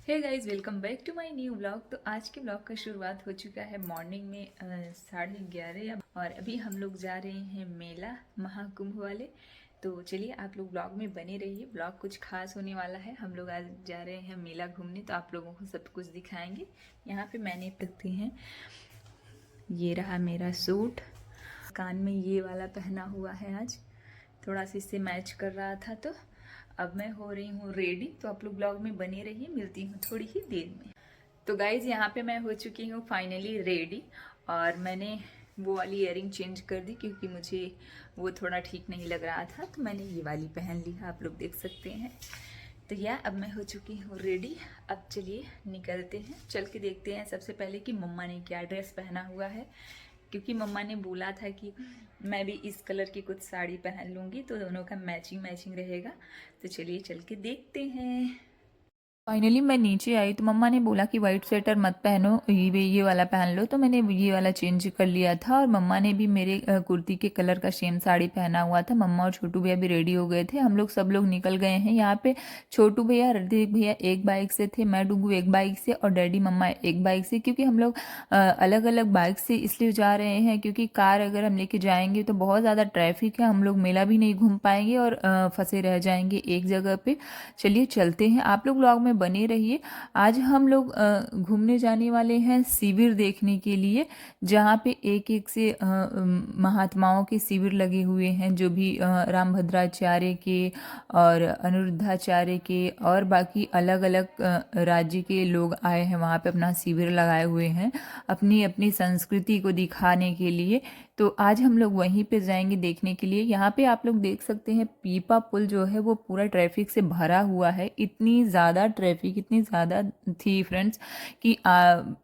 Hey guys, welcome back to my new blog. तो आज के ब्लॉग का शुरुआत हो चुका है मॉर्निंग में 11:30 और अभी हम लोग जा रहे हैं मेला महाकुंभ वाले। तो चलिए आप लोग ब्लॉग में बने रहिए, ब्लॉग कुछ खास होने वाला है। हम लोग आज जा रहे हैं मेला घूमने, तो आप लोगों को सब कुछ दिखाएंगे। यहाँ पे मैंने रखते हैं, ये रहा मेरा सूट, कान में ये वाला पहना हुआ है, आज थोड़ा सा इससे मैच कर रहा था। तो अब मैं हो रही हूँ रेडी, तो आप लोग ब्लॉग में बने रहिए, मिलती हूँ थोड़ी ही देर में। तो गाइज यहाँ पे मैं हो चुकी हूँ फाइनली रेडी, और मैंने वो वाली ईयरिंग चेंज कर दी क्योंकि मुझे वो थोड़ा ठीक नहीं लग रहा था, तो मैंने ये वाली पहन ली, आप लोग देख सकते हैं। तो अब मैं हो चुकी हूँ रेडी। अब चलिए निकलते हैं, चल के देखते हैं सबसे पहले कि मम्मा ने क्या ड्रेस पहना हुआ है, क्योंकि मम्मा ने बोला था कि मैं भी इस कलर की कुछ साड़ी पहन लूँगी, तो दोनों का मैचिंग मैचिंग रहेगा। तो चलिए चल के देखते हैं। फाइनली मैं नीचे आई तो मम्मा ने बोला कि वाइट स्वेटर मत पहनो, ये वाला पहन लो। तो मैंने ये वाला चेंज कर लिया था, और मम्मा ने भी मेरे कुर्ती के कलर का सेम साड़ी पहना हुआ था। मम्मा और छोटू भैया भी रेडी हो गए थे, हम लोग सब लोग निकल गए हैं। यहाँ पे छोटू भैया रणदीप भैया एक बाइक से थे, मैं डुगू एक बाइक से, और डैडी मम्मा एक बाइक से। क्योंकि हम लोग अलग अलग बाइक से इसलिए जा रहे हैं क्योंकि कार अगर हम लेके जाएंगे तो बहुत ज़्यादा ट्रैफिक है, हम लोग मेला भी नहीं घूम पाएंगे और फंसे रह जाएंगे एक जगह पे। चलिए चलते हैं, आप लोग ब्लॉग में बने रहिए। आज हम लोग घूमने जाने वाले हैं शिविर देखने के लिए, जहाँ पे एक एक से महात्माओं के शिविर लगे हुए हैं, जो भी रामभद्राचार्य के और अनिरुद्धाचार्य के और बाकी अलग अलग राज्य के लोग आए हैं, वहाँ पे अपना शिविर लगाए हुए हैं अपनी अपनी संस्कृति को दिखाने के लिए। तो आज हम लोग वहीं पे जाएंगे देखने के लिए। यहाँ पे आप लोग देख सकते हैं पीपा पुल जो है वो पूरा ट्रैफिक से भरा हुआ है। इतनी ज़्यादा ट्रैफिक, इतनी ज़्यादा थी फ्रेंड्स कि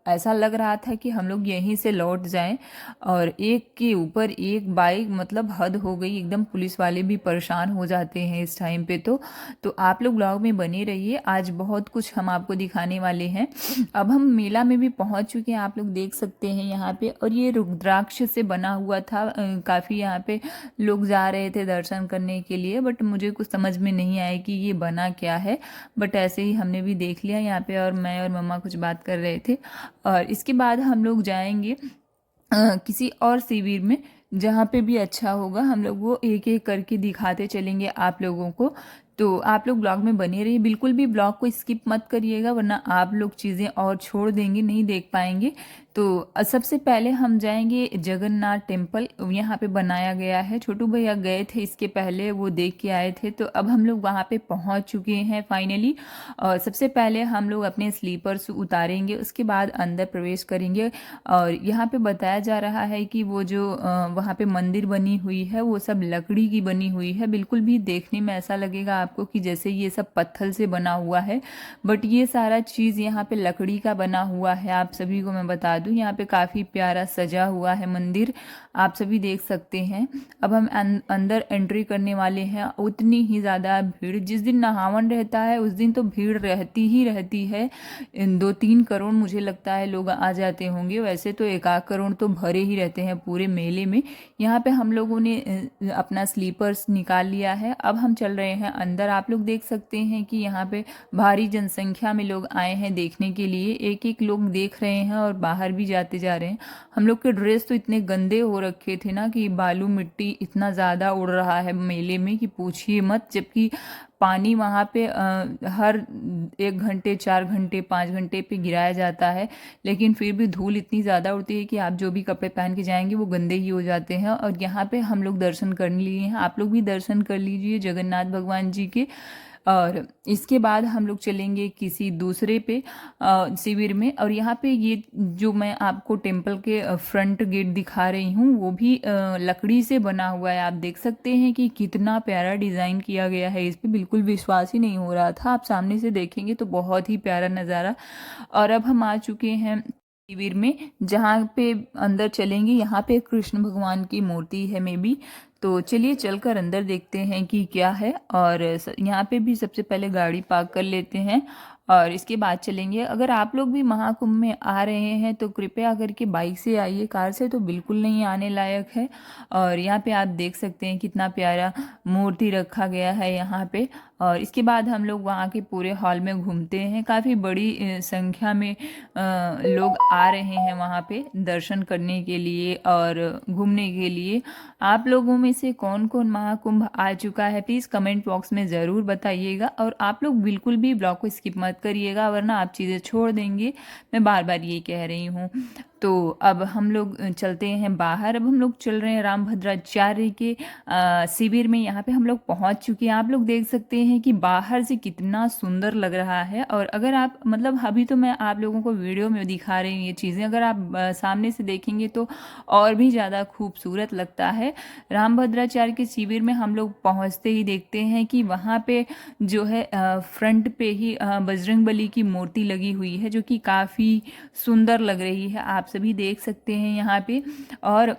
ऐसा लग रहा था कि हम लोग यहीं से लौट जाएं। और एक के ऊपर एक बाइक, मतलब हद हो गई एकदम, पुलिस वाले भी परेशान हो जाते हैं इस टाइम पे। तो आप लोग ब्लॉग में बने रहिए, आज बहुत कुछ हम आपको दिखाने वाले हैं। अब हम मेला में भी पहुंच चुके हैं, आप लोग देख सकते हैं यहाँ पे। और ये रुद्राक्ष से बना हुआ था, काफ़ी यहाँ पे लोग जा रहे थे दर्शन करने के लिए, बट मुझे कुछ समझ में नहीं आया कि ये बना क्या है। बट ऐसे ही हमने भी देख लिया यहाँ पे, और मैं और मम्मा कुछ बात कर रहे थे। और इसके बाद हम लोग जाएंगे किसी और शिविर में, जहाँ पे भी अच्छा होगा हम लोग वो एक एक करके दिखाते चलेंगे आप लोगों को। तो आप लोग ब्लॉग में बने रहिए, बिल्कुल भी ब्लॉग को स्किप मत करिएगा, वरना आप लोग चीज़ें और छोड़ देंगे, नहीं देख पाएंगे। तो सबसे पहले हम जाएंगे जगन्नाथ टेम्पल, यहाँ पे बनाया गया है। छोटू भैया गए थे इसके पहले, वो देख के आए थे, तो अब हम लोग वहाँ पे पहुँच चुके हैं फाइनली। और सबसे पहले हम लोग अपने स्लीपर्स उतारेंगे, उसके बाद अंदर प्रवेश करेंगे। और यहाँ पे बताया जा रहा है कि वो जो वहाँ पे मंदिर बनी हुई है वो सब लकड़ी की बनी हुई है। बिल्कुल भी देखने में ऐसा लगेगा आपको कि जैसे ये सब पत्थर से बना हुआ है, बट ये सारा चीज़ यहाँ पे लकड़ी का बना हुआ है। आप सभी को मैं बता दूँ, यहाँ पे काफ़ी प्यारा सजा हुआ है मंदिर, आप सभी देख सकते हैं। अब हम अंदर एंट्री करने वाले हैं। उतनी ही ज़्यादा भीड़, जिस दिन नहावन रहता है उस दिन तो भीड़ रहती ही रहती है। 2-3 करोड़ मुझे लगता है लोग आ जाते होंगे, वैसे तो 1-1 करोड़ तो भरे ही रहते हैं पूरे मेले में। यहाँ पे हम लोगों ने अपना स्लीपर्स निकाल लिया है, अब हम चल रहे हैं अंदर। आप लोग देख सकते हैं कि यहाँ पे भारी जनसंख्या में लोग आए हैं देखने के लिए, एक एक लोग देख रहे हैं और बाहर भी जाते जा रहे हैं। हम लोग के ड्रेस तो इतने गंदे हो रखे थे ना कि बालू मिट्टी इतना ज़्यादा उड़ रहा है मेले में कि पूछिए मत। जबकि पानी वहाँ पे हर 1 घंटे 4 घंटे 5 घंटे पे गिराया जाता है, लेकिन फिर भी धूल इतनी ज़्यादा उड़ती है कि आप जो भी कपड़े पहन के जाएंगे वो गंदे ही हो जाते हैं। और यहाँ पे हम लोग दर्शन करने लिए हैं, आप लोग भी दर्शन कर लीजिए जगन्नाथ भगवान जी के। और इसके बाद हम लोग चलेंगे किसी दूसरे पे शिविर में। और यहाँ पे ये जो मैं आपको टेम्पल के फ्रंट गेट दिखा रही हूँ वो भी लकड़ी से बना हुआ है। आप देख सकते हैं कि कितना प्यारा डिज़ाइन किया गया है, इस पे बिल्कुल विश्वास ही नहीं हो रहा था। आप सामने से देखेंगे तो बहुत ही प्यारा नज़ारा। और अब हम आ चुके हैं शिविर में, जहाँ पे अंदर चलेंगे। यहाँ पे कृष्ण भगवान की मूर्ति है मे बी, तो चलिए चलकर अंदर देखते हैं कि क्या है। और यहाँ पे भी सबसे पहले गाड़ी पार्क कर लेते हैं और इसके बाद चलेंगे। अगर आप लोग भी महाकुंभ में आ रहे हैं तो कृपया करके बाइक से आइए, कार से तो बिल्कुल नहीं आने लायक है। और यहाँ पे आप देख सकते हैं कितना प्यारा मूर्ति रखा गया है यहाँ पे। और इसके बाद हम लोग वहाँ के पूरे हॉल में घूमते हैं। काफ़ी बड़ी संख्या में लोग आ रहे हैं वहाँ पे दर्शन करने के लिए और घूमने के लिए। आप लोगों में से कौन कौन महाकुंभ आ चुका है प्लीज़ कमेंट बॉक्स में ज़रूर बताइएगा। और आप लोग बिल्कुल भी ब्लॉग को स्किप मत करिएगा वरना आप चीज़ें छोड़ देंगे, मैं बार बार ये कह रही हूँ। तो अब हम लोग चलते हैं बाहर। अब हम लोग चल रहे हैं रामभद्राचार्य के शिविर में। यहाँ पे हम लोग पहुँच चुके हैं। आप लोग देख सकते हैं कि बाहर से कितना सुंदर लग रहा है। और अगर आप मतलब अभी तो मैं आप लोगों को वीडियो में दिखा रही हूँ ये चीज़ें, अगर आप सामने से देखेंगे तो और भी ज़्यादा खूबसूरत लगता है। रामभद्राचार्य के शिविर में हम लोग पहुँचते ही देखते हैं कि वहाँ पे जो है फ्रंट पे ही बजरंगबली की मूर्ति लगी हुई है जो कि काफ़ी सुंदर लग रही है, आप सभी देख सकते हैं यहाँ पे। और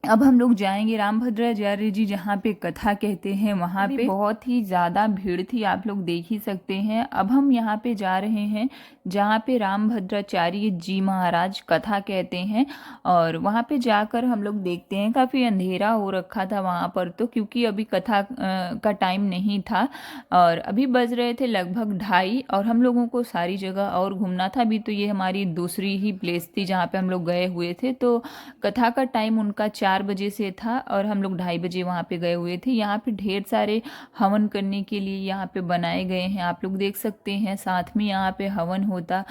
अब हम लोग जाएंगे रामभद्राचार्य जी जहाँ पे कथा कहते हैं वहाँ पे बहुत ही ज़्यादा भीड़ थी, आप लोग देख ही सकते हैं। अब हम यहाँ पे जा रहे हैं जहाँ पे रामभद्राचार्य जी महाराज कथा कहते हैं और वहाँ पे जाकर हम लोग देखते हैं काफ़ी अंधेरा हो रखा था वहाँ पर तो, क्योंकि अभी कथा का टाइम नहीं था और अभी बज रहे थे लगभग 2:30 और हम लोगों को सारी जगह और घूमना था। अभी तो ये हमारी दूसरी ही प्लेस थी जहाँ पे हम लोग गए हुए थे। तो कथा का टाइम उनका 4 बजे से था और हम लोग 2:30 बजे वहाँ पे गए हुए थे। यहाँ पे ढेर सारे हवन करने के लिए यहाँ पे बनाए गए हैं, आप लोग देख सकते हैं। साथ में यहाँ पे हवन होता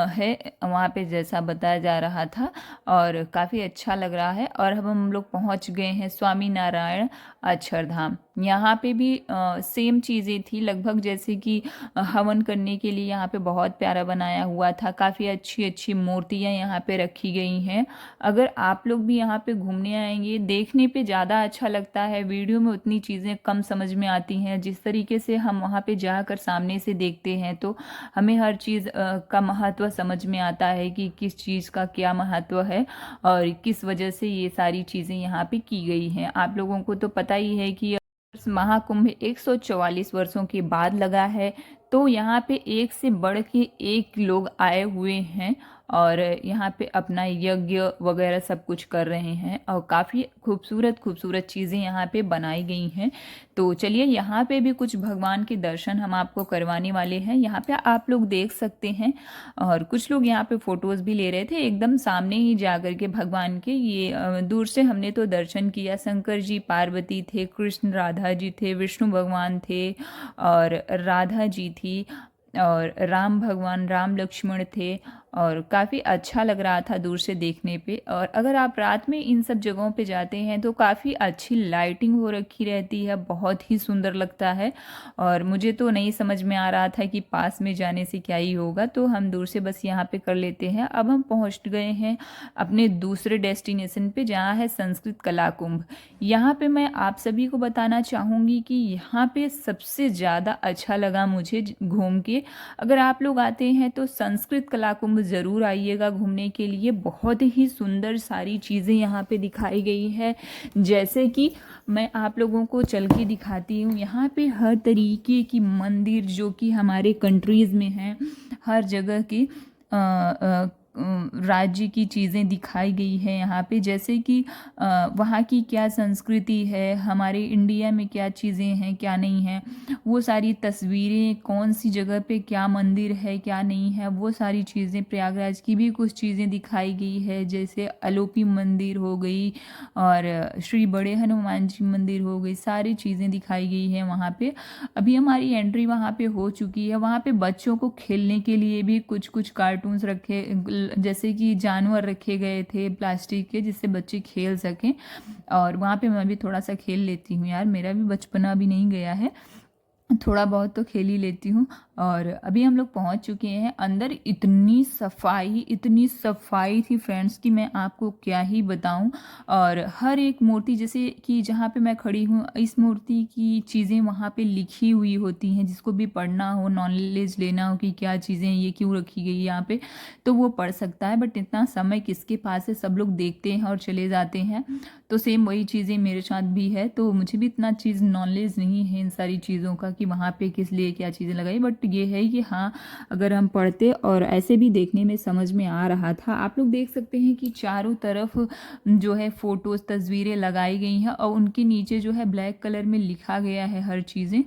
है वहाँ पे जैसा बताया जा रहा था और काफ़ी अच्छा लग रहा है। और अब हम लोग पहुँच गए हैं स्वामी नारायण अक्षरधाम। यहाँ पे भी सेम चीज़ें थी लगभग जैसे कि हवन करने के लिए यहाँ पे बहुत प्यारा बनाया हुआ था। काफ़ी अच्छी अच्छी मूर्तियाँ यहाँ पे रखी गई हैं। अगर आप लोग भी यहाँ पे घूमने आएंगे, देखने पे ज़्यादा अच्छा लगता है, वीडियो में उतनी चीज़ें कम समझ में आती हैं। जिस तरीके से हम वहाँ पे जाकर सामने से देखते हैं तो हमें हर चीज़ का महत्व समझ में आता है कि किस चीज़ का क्या महत्व है और किस वजह से ये सारी चीज़ें यहाँ पे की गई हैं। आप लोगों को तो पता ही है कि महाकुंभ 144 वर्षों के बाद लगा है, तो यहाँ पे एक से बढ़ के एक लोग आए हुए हैं और यहाँ पे अपना यज्ञ वगैरह सब कुछ कर रहे हैं और काफ़ी खूबसूरत खूबसूरत चीज़ें यहाँ पे बनाई गई हैं। तो चलिए यहाँ पे भी कुछ भगवान के दर्शन हम आपको करवाने वाले हैं। यहाँ पे आप लोग देख सकते हैं और कुछ लोग यहाँ पे फोटोज़ भी ले रहे थे एकदम सामने ही जा कर के भगवान के। ये दूर से हमने तो दर्शन किया। शंकर जी पार्वती थे, कृष्ण राधा जी थे, विष्णु भगवान थे और राधा जी थी और राम भगवान राम लक्ष्मण थे और काफ़ी अच्छा लग रहा था दूर से देखने पे। और अगर आप रात में इन सब जगहों पे जाते हैं तो काफ़ी अच्छी लाइटिंग हो रखी रहती है, बहुत ही सुंदर लगता है। और मुझे तो नहीं समझ में आ रहा था कि पास में जाने से क्या ही होगा, तो हम दूर से बस यहाँ पे कर लेते हैं। अब हम पहुँच गए हैं अपने दूसरे डेस्टिनेशन पे जहाँ है संस्कृत कला कुंभ। यहाँ पे मैं आप सभी को बताना चाहूँगी कि यहाँ पे सबसे ज़्यादा अच्छा लगा मुझे घूम के। अगर आप लोग आते हैं तो संस्कृत कला कुंभ ज़रूर आइएगा घूमने के लिए। बहुत ही सुंदर सारी चीज़ें यहाँ पे दिखाई गई है, जैसे कि मैं आप लोगों को चल के दिखाती हूँ। यहाँ पे हर तरीके की मंदिर जो कि हमारे कंट्रीज़ में हैं, हर जगह की राज्य की चीज़ें दिखाई गई है यहाँ पे, जैसे कि वहाँ की क्या संस्कृति है, हमारे इंडिया में क्या चीज़ें हैं क्या नहीं हैं, वो सारी तस्वीरें, कौन सी जगह पे क्या मंदिर है क्या नहीं है, वो सारी चीज़ें। प्रयागराज की भी कुछ चीज़ें दिखाई गई है, जैसे अलोपी मंदिर हो गई और श्री बड़े हनुमान जी मंदिर हो गई, सारी चीज़ें दिखाई गई हैं वहाँ पे। अभी हमारी एंट्री वहाँ पे हो चुकी है। वहाँ पे बच्चों को खेलने के लिए भी कुछ कुछ कार्टून्स रखे, जैसे कि जानवर रखे गए थे प्लास्टिक के, जिससे बच्चे खेल सकें। और वहाँ पे मैं भी थोड़ा सा खेल लेती हूँ यार, मेरा भी बचपना अभी नहीं गया है, थोड़ा बहुत तो खेल ही लेती हूँ। और अभी हम लोग पहुँच चुके हैं अंदर। इतनी सफाई थी फ्रेंड्स कि मैं आपको क्या ही बताऊँ। और हर एक मूर्ति, जैसे कि जहाँ पे मैं खड़ी हूँ, इस मूर्ति की चीज़ें वहाँ पे लिखी हुई होती हैं। जिसको भी पढ़ना हो, नॉलेज लेना हो कि क्या चीज़ें ये क्यों रखी गई यहाँ पे, तो वो पढ़ सकता है। बट इतना समय किसके पास है, सब लोग देखते हैं और चले जाते हैं। तो सेम वही चीज़ें मेरे साथ भी है, तो मुझे भी इतना चीज़ नॉलेज नहीं है इन सारी चीज़ों का कि वहाँ पे किस लिए क्या चीज़ें लगाई। बट ये है कि हाँ, अगर हम पढ़ते और ऐसे भी देखने में समझ में आ रहा था। आप लोग देख सकते हैं कि चारों तरफ जो है फ़ोटोज़, तस्वीरें लगाई गई हैं और उनके नीचे जो है ब्लैक कलर में लिखा गया है हर चीज़ें।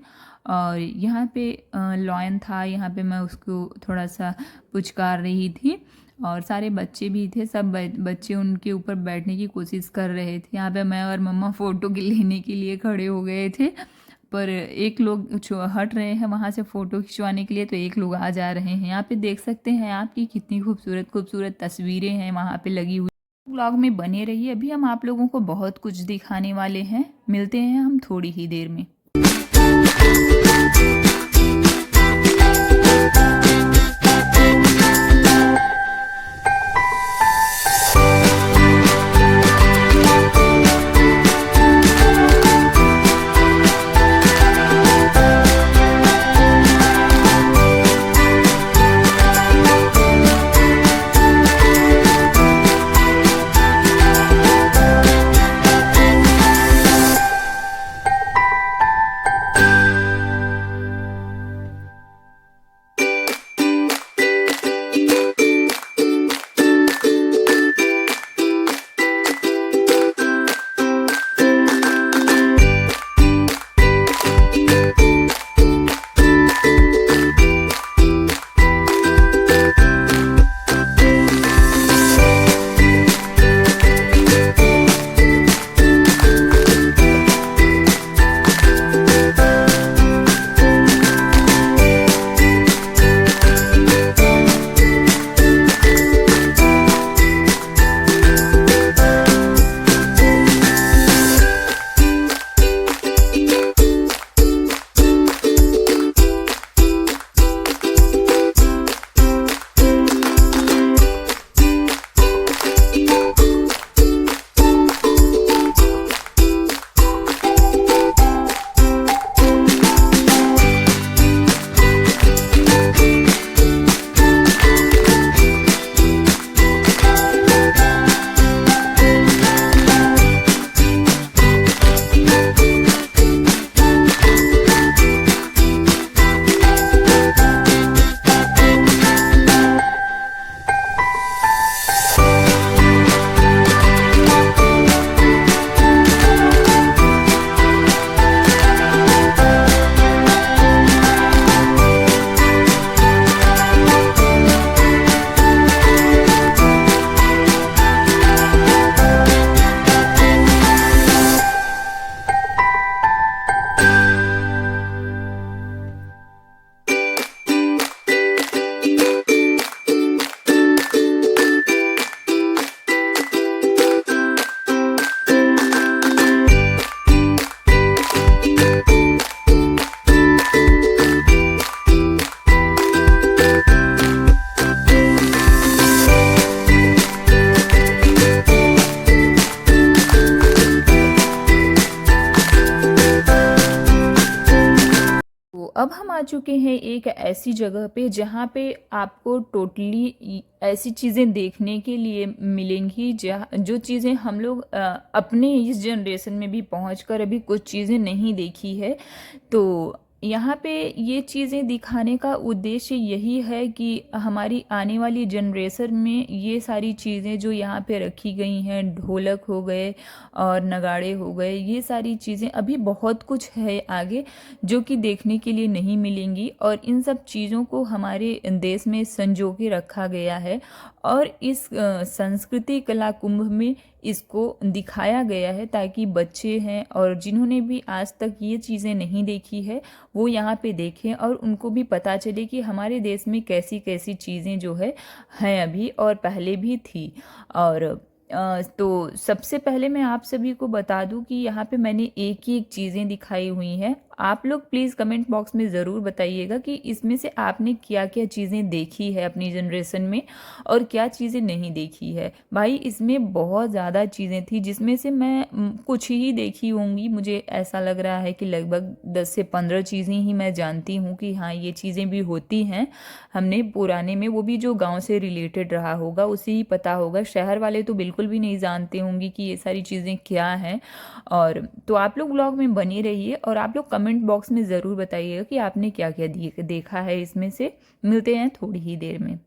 और यहाँ पे लॉयन था, यहाँ पे मैं उसको थोड़ा सा पुचकार रही थी और सारे बच्चे भी थे, सब बच्चे उनके ऊपर बैठने की कोशिश कर रहे थे। यहाँ पे मैं और मम्मा फ़ोटो लेने के लिए खड़े हो गए थे, पर एक लोग हट रहे हैं वहाँ से फ़ोटो खिंचवाने के लिए, तो एक लोग आ जा रहे हैं। यहाँ पे देख सकते हैं आप कि कितनी खूबसूरत खूबसूरत तस्वीरें हैं वहाँ पे लगी हुई। ब्लॉग में बने रहिए, अभी हम आप लोगों को बहुत कुछ दिखाने वाले हैं। मिलते हैं हम थोड़ी ही देर में। अब हम आ चुके हैं एक ऐसी जगह पे जहाँ पे आपको टोटली ऐसी चीज़ें देखने के लिए मिलेंगी जो चीज़ें हम लोग अपने इस जनरेशन में भी पहुँचकर अभी कुछ चीज़ें नहीं देखी है। तो यहाँ पे ये चीज़ें दिखाने का उद्देश्य यही है कि हमारी आने वाली जनरेशन में ये सारी चीज़ें जो यहाँ पे रखी गई हैं, ढोलक हो गए और नगाड़े हो गए, ये सारी चीज़ें अभी बहुत कुछ है आगे जो कि देखने के लिए नहीं मिलेंगी। और इन सब चीज़ों को हमारे देश में संजो के रखा गया है और इस संस्कृति कला कुंभ में इसको दिखाया गया है ताकि बच्चे हैं और जिन्होंने भी आज तक ये चीज़ें नहीं देखी है वो यहाँ पे देखें और उनको भी पता चले कि हमारे देश में कैसी कैसी चीज़ें जो है हैं अभी और पहले भी थी। और तो सबसे पहले मैं आप सभी को बता दूं कि यहाँ पे मैंने एक ही एक चीज़ें दिखाई हुई हैं। आप लोग प्लीज़ कमेंट बॉक्स में ज़रूर बताइएगा कि इसमें से आपने क्या क्या चीज़ें देखी है अपनी जनरेशन में और क्या चीज़ें नहीं देखी है। भाई इसमें बहुत ज़्यादा चीज़ें थी जिसमें से मैं कुछ ही देखी होंगी। मुझे ऐसा लग रहा है कि लगभग 10 से 15 चीज़ें ही मैं जानती हूँ कि हाँ ये चीज़ें भी होती हैं। हमने पुराने में वो भी जो गाँव से रिलेटेड रहा होगा उसे ही पता होगा, शहर वाले तो बिल्कुल भी नहीं जानते होंगे कि ये सारी चीज़ें क्या हैं। और तो आप लोग ब्लॉग में बने रहिए और आप लोग कमेंट बॉक्स में ज़रूर बताइएगा कि आपने क्या क्या देखा है इसमें से। मिलते हैं थोड़ी ही देर में।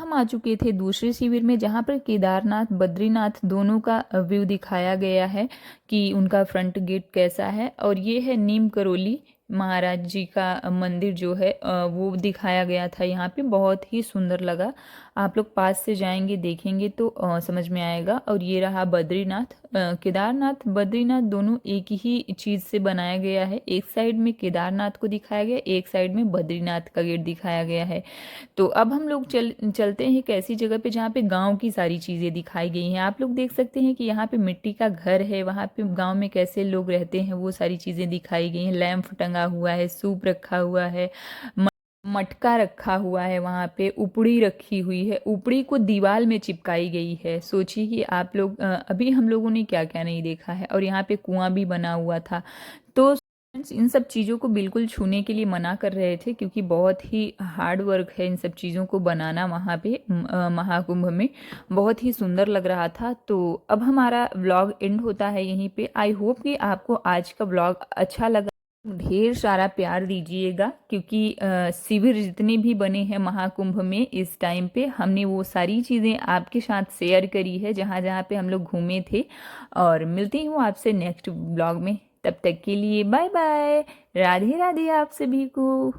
हम आ चुके थे दूसरे शिविर में, जहाँ पर केदारनाथ बद्रीनाथ दोनों का व्यू दिखाया गया है कि उनका फ्रंट गेट कैसा है। और ये है नीम करोली महाराज जी का मंदिर जो है वो दिखाया गया था यहाँ पे, बहुत ही सुंदर लगा। आप लोग पास से जाएंगे देखेंगे तो समझ में आएगा। और ये रहा बद्रीनाथ, केदारनाथ बद्रीनाथ दोनों एक ही चीज़ से बनाया गया है। एक साइड में केदारनाथ को दिखाया गया, एक साइड में बद्रीनाथ का गेट दिखाया गया है। तो अब हम लोग चलते हैं एक ऐसी जगह पे जहाँ पे गांव की सारी चीज़ें दिखाई गई हैं। आप लोग देख सकते हैं कि यहाँ पे मिट्टी का घर है, वहाँ पे गांव में कैसे लोग रहते हैं वो सारी चीज़ें दिखाई गई हैं। लैंप टंगा हुआ है, सूप रखा हुआ है, मटका रखा हुआ है, वहाँ पे उपड़ी रखी हुई है, उपड़ी को दीवार में चिपकाई गई है। सोचिए कि आप लोग अभी हम लोगों ने क्या क्या नहीं देखा है। और यहाँ पे कुआं भी बना हुआ था। तो फ्रेंड्स, इन सब चीज़ों को बिल्कुल छूने के लिए मना कर रहे थे, क्योंकि बहुत ही हार्ड वर्क है इन सब चीज़ों को बनाना। वहाँ पे महाकुंभ में बहुत ही सुंदर लग रहा था। तो अब हमारा व्लॉग एंड होता है यहीं पे। आई होप कि आपको आज का व्लॉग अच्छा लगा। ढेर सारा प्यार दीजिएगा, क्योंकि शिविर जितने भी बने हैं महाकुंभ में इस टाइम पे, हमने वो सारी चीज़ें आपके साथ शेयर करी है जहाँ जहाँ पे हम लोग घूमे थे। और मिलती हूँ आपसे नेक्स्ट ब्लॉग में। तब तक के लिए बाय बाय, राधे राधे आप सभी को।